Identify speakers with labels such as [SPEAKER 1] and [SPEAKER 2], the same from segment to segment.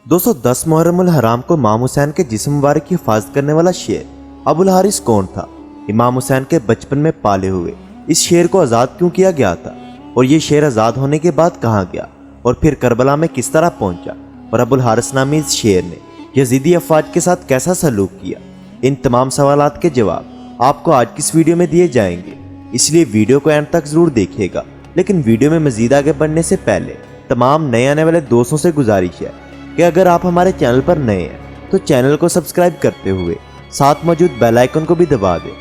[SPEAKER 1] 210 मुहर्रम उल हराम को इमाम हुसैन के जिस्म मुबारक की हिफाजत करने वाला शेर अबुल हारिस कौन था? इमाम हुसैन के बचपन में पाले हुए इस शेर को आज़ाद क्यों किया गया था? और ये शेर आज़ाद होने के बाद कहाँ गया और फिर करबला में किस तरह पहुंचा? और अबुल हारिस नामी इस शेर ने यजीदी अफवाज के साथ कैसा सलूक किया? इन तमाम सवालात के जवाब आपको आज की इस वीडियो में दिए जाएंगे, इसलिए वीडियो को एंड तक ज़रूर देखिएगा। लेकिन वीडियो में मज़ीद आगे बढ़ने से पहले तमाम नए आने वाले दोस्तों से गुजारिश है कि अगर आप हमारे चैनल पर नए हैं तो चैनल को सब्सक्राइब करते हुए साथ मौजूद बेल आइकन को भी दबा दें।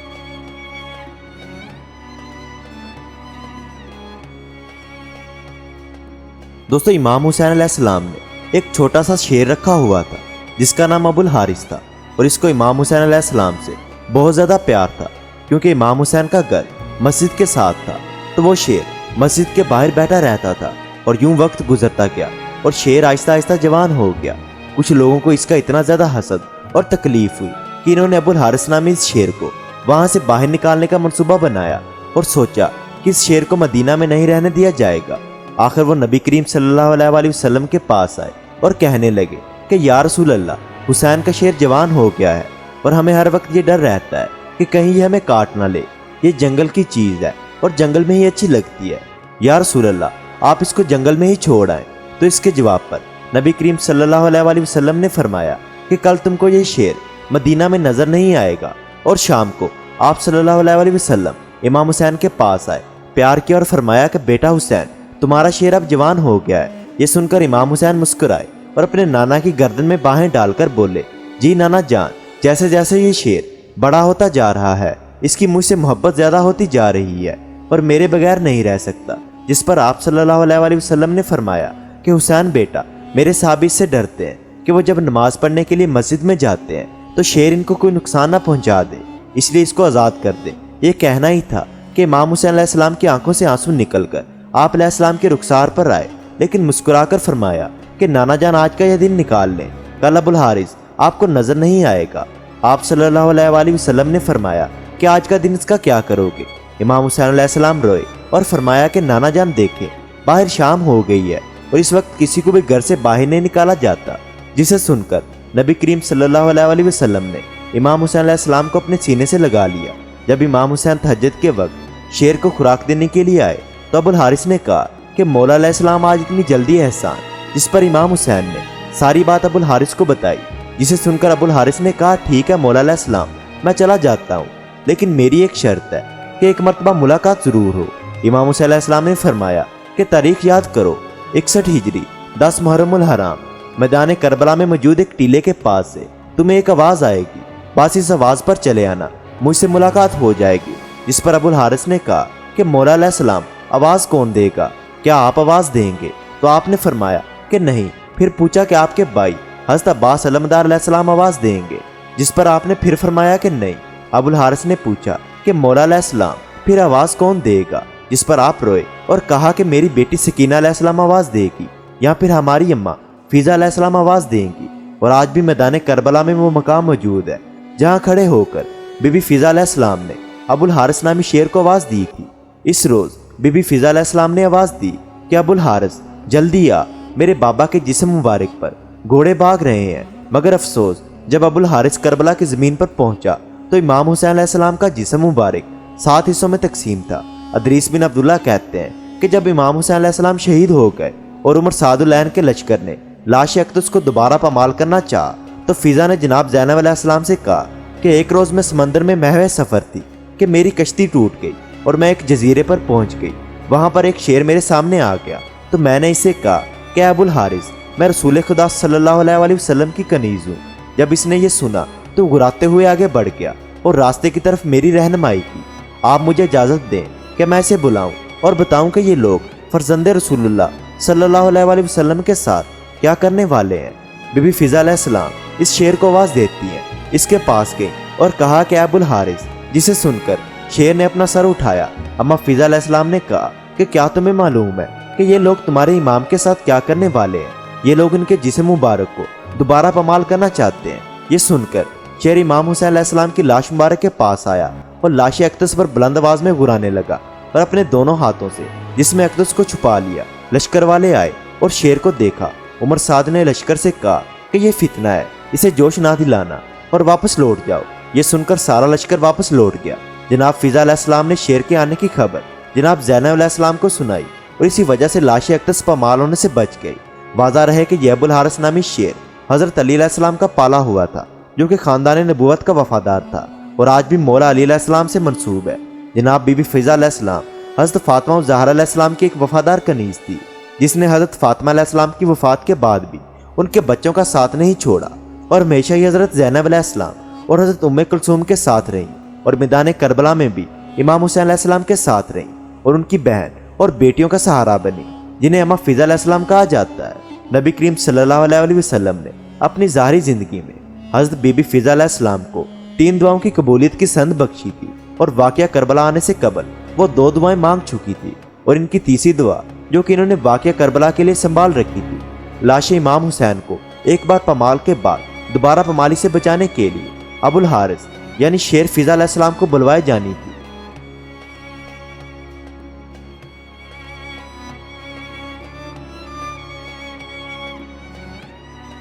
[SPEAKER 1] दोस्तों, इमाम हुसैन अलैहिस्सलाम ने एक छोटा सा शेर रखा हुआ था जिसका नाम अबुल हारिस था, और इसको इमाम हुसैन अलैहिस्सलाम से बहुत ज़्यादा प्यार था। क्योंकि इमाम हुसैन का घर मस्जिद के साथ था तो वो शेर मस्जिद के बाहर बैठा रहता था, और यूं वक्त गुजरता गया और शेर आहिस्ता आहिस्ता जवान हो गया। कुछ लोगों को इसका इतना ज़्यादा हसद और तकलीफ हुई कि इन्होंने अबुल हारिस नामी इस शेर को वहाँ से बाहर निकालने का मंसूबा बनाया और सोचा कि इस शेर को मदीना में नहीं रहने दिया जाएगा। आखिर वो नबी करीम सल्लल्लाहु अलैहि वसल्लम के पास आए और कहने लगे कि या रसूल अल्लाह, हुसैन का शेर जवान हो गया है और हमें हर वक्त ये डर रहता है कि कहीं ये हमें काट ना ले। ये जंगल की चीज़ है और जंगल में ही अच्छी लगती है। या रसूल अल्लाह, आप इसको जंगल में ही छोड़ आए। तो इसके जवाब पर नबी करीम सल्लल्लाहु अलैहि वसल्लम ने फरमाया कि कल तुमको ये शेर मदीना में नजर नहीं आएगा। और शाम को आप सल्लल्लाहु अलैहि वसल्लम इमाम हुसैन के पास आए, प्यार किया और फरमाया कि बेटा हुसैन, तुम्हारा शेर अब जवान हो गया है। ये सुनकर इमाम हुसैन मुस्कुराए और अपने नाना की गर्दन में बाहें डालकर बोले, जी नाना जान, जैसे जैसे ये शेर बड़ा होता जा रहा है इसकी मुझसे मोहब्बत ज़्यादा होती जा रही है और मेरे बगैर नहीं रह सकता। जिस पर आप सल्लल्लाहु अलैहि वसल्लम ने फरमाया कि हुसैन बेटा, मेरे साहब इससे डरते हैं कि वो जब नमाज पढ़ने के लिए मस्जिद में जाते हैं तो शेर इनको कोई नुकसान ना पहुंचा दे, इसलिए इसको आज़ाद कर दे। ये कहना ही था कि इमाम हुसैन अलैहिस्सलाम की आंखों से आंसू निकलकर आप अलैहिस्सलाम के रुखसार पर आए, लेकिन मुस्कुराकर फरमाया कि नाना जान, आज का यह दिन निकाल लें, कल अबुल हारिस आपको नजर नहीं आएगा। आप सल्लल्लाहु अलैहि वसल्लम ने फरमाया कि आज का दिन इसका क्या करोगे? इमाम हुसैन अलैहिस्सलाम रोए और फरमाया कि नाना जान देखें, बाहर शाम हो गई है और इस वक्त किसी को भी घर से बाहर नहीं निकाला जाता। जिसे सुनकर नबी करीम सल्लल्लाहु अलैहि वसल्लम ने इमाम हुसैन अलैहिस्सलाम को अपने सीने से लगा लिया। जब इमाम हुसैन तहज्जुद के वक्त शेर को खुराक देने के लिए आए तो अबुल हारिस ने कहा कि मौला अलैहिस्सलाम आज इतनी जल्दी एहसान। जिस पर इमाम हुसैन ने सारी बात अबुल हारिस को बताई। जिसे सुनकर अबुल हारिस ने कहा, ठीक है मौला अलैहिस्सलाम, मैं चला जाता हूँ, लेकिन मेरी एक शर्त है कि एक मरतबा मुलाकात ज़रूर हो। इमाम हुसैन अलैहिस्सलाम ने फरमाया कि तारीख याद करो, 61 हिजरी 10 मुहर्रम उल हराम, मैदान करबला में मौजूद एक टीले के पास से तुम्हें एक आवाज़ आएगी, बस इस आवाज़ पर चले आना, मुझसे मुलाकात हो जाएगी। जिस पर अबुल हारिस ने कहा कि मौला अलैहिस्सलाम, आवाज़ कौन देगा? क्या आप आवाज़ देंगे? तो आपने फरमाया कि नहीं। फिर पूछा कि आपके भाई हज़रत अब्बास अलमदार अलैहिस्सलाम आवाज़ देंगे? जिस पर आपने फिर फरमाया कि नहीं। अबुल हारिस ने पूछा कि मौला अलैहिस्सलाम, फिर आवाज़ कौन देगा? जिस पर आप रोए और कहा कि मेरी बेटी सकीना अलैहिस्सलाम आवाज़ देगी, या फिर हमारी अम्मा फिज़ा अलैहिस्सलाम आवाज़ देंगी। और आज भी मैदान करबला में वो मकाम मौजूद है जहाँ खड़े होकर बीबी फिज़ा अलैहिस्सलाम ने अबुल हारिस नामी शेर को आवाज़ दी थी। इस रोज़ बीबी फिज़ा अलैहिस्सलाम ने आवाज़ दी कि अबुल हारिस, जल्दी आ, मेरे बाबा के जिस्म मुबारक पर घोड़े भाग रहे हैं। मगर अफसोस, जब अबुल हारिस करबला की ज़मीन पर पहुंचा तो इमाम हुसैन अलैहिस्सलाम का जिस्म मुबारक 7 हिस्सों में तकसीम था। अदरीस बिन अब्दुल्ला कहते हैं कि जब इमाम हुसैन अलैहिस्सलाम शहीद हो गए और उमर सादुलैन के लश्कर ने लाश अक़दस को दोबारा पामाल करना चाहा तो फिज़ा ने जनाब ज़ैनब अलैहिस्सलाम से कहा कि एक रोज़ मैं समंदर में महवे सफ़र थी कि मेरी कश्ती टूट गई और मैं एक जजीरे पर पहुंच गई। वहाँ पर एक शेर मेरे सामने आ गया तो मैंने इससे कहा कि अबुल हारिस, मैं रसूल खुदा सल्लल्लाहु अलैहि वसल्लम की कनीज़ हूँ। जब इसने ये सुना तो घुराते हुए आगे बढ़ गया और रास्ते की तरफ मेरी रहनुमाई की। आप मुझे इजाज़त दें कि मैं इसे बुलाऊं और बताऊं कि ये लोग फर्जंदे रसूलुल्लाह सल्लल्लाहु अलैहि वसल्लम के साथ क्या करने वाले हैं। बीबी फिज़ा अलैहिस्सलाम इस शेर को आवाज़ देती हैं, इसके पास गई और कहा कि अबुल हारिस। जिसे सुनकर शेर ने अपना सर उठाया। अम्मा फिज़ा अलैहिस्सलाम ने कहा कि क्या तुम्हें मालूम है कि ये लोग तुम्हारे इमाम के साथ क्या करने वाले हैं? ये लोग इनके जिस्म मुबारक को दोबारा पामाल करना चाहते हैं। ये सुनकर शेर इमाम हुसैन अलैहिस्सलाम की लाश मुबारक के पास आया और लाश अक़दस पर बुलंद आवाज़ में गुराने लगा और अपने दोनों हाथों से जिस्म अक़दस को छुपा लिया। लश्कर वाले आए और शेर को देखा। उमर साद ने लश्कर से कहा کہ یہ فتنہ ہے, اسے جوش نہ دلانا اور واپس لوٹ جاؤ. یہ سن کر سارا لشکر واپس لوٹ گیا. جناب فضا علیہ السلام نے شیر کے آنے کی خبر جناب زینب علیہ السلام کو سنائی اور اسی وجہ سے لاشیں اقدس پامال ہونے سے بچ گئی. واضح رہے کہ یہ ابو الحارث نامی شیر حضرت علی علیہ السلام کا پالا ہوا تھا, جو کہ خاندان نبوت کا وفادار تھا اور آج بھی مولا علی علیہ السلام سے منسوب ہے. جناب بی بی فضا علیہ السلام حضرت فاطمہ و زہرا علیہ السلام کی ایک وفادار کنیز تھی, جس نے حضرت فاطمہ علیہ السلام کی وفات کے بعد بھی ان کے بچوں کا ساتھ نہیں چھوڑا اور ہمیشہ ہی حضرت زینب علیہ السلام اور حضرت ام کلثوم کے ساتھ رہیں, اور میدان کربلا میں بھی امام حسین علیہ السلام کے ساتھ رہیں اور ان کی بہن اور بیٹیوں کا سہارا بنی, جنہیں اماں فضا علیہ السلام کہا جاتا ہے. نبی کریم صلی اللہ علیہ وسلم نے اپنی ظاہری زندگی میں حضرت بی بی فضا علیہ السلام کو 3 دعاؤں کی قبولیت کی سند بخشی تھی, اور واقعہ کربلا آنے سے قبل وہ 2 دعائیں مانگ چکی تھی, اور ان کی تیسری دعا جو کہ انہوں نے واقعہ کربلا کے لیے سنبھال رکھی تھی, لاش امام حسین کو ایک بار پمال کے بعد دوبارہ پمالی سے بچانے کے لیے ابو الحارث یعنی شیر فضا علیہ السلام کو بلوائے جانی تھی.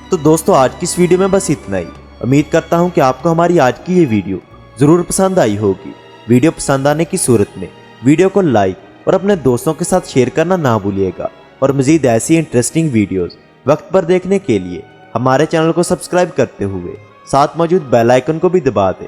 [SPEAKER 1] تو دوستو آج کی اس ویڈیو میں بس اتنا ہی. امید کرتا ہوں کہ آپ کو ہماری آج کی یہ ویڈیو ضرور پسند آئی ہوگی. ویڈیو پسند آنے کی صورت میں ویڈیو کو لائک اور اپنے دوستوں کے ساتھ شیئر کرنا نہ بھولیے گا, اور مزید ایسی انٹرسٹنگ ویڈیوز وقت پر دیکھنے کے لیے ہمارے چینل کو سبسکرائب کرتے ہوئے ساتھ موجود بیل آئیکن کو بھی دبا دیں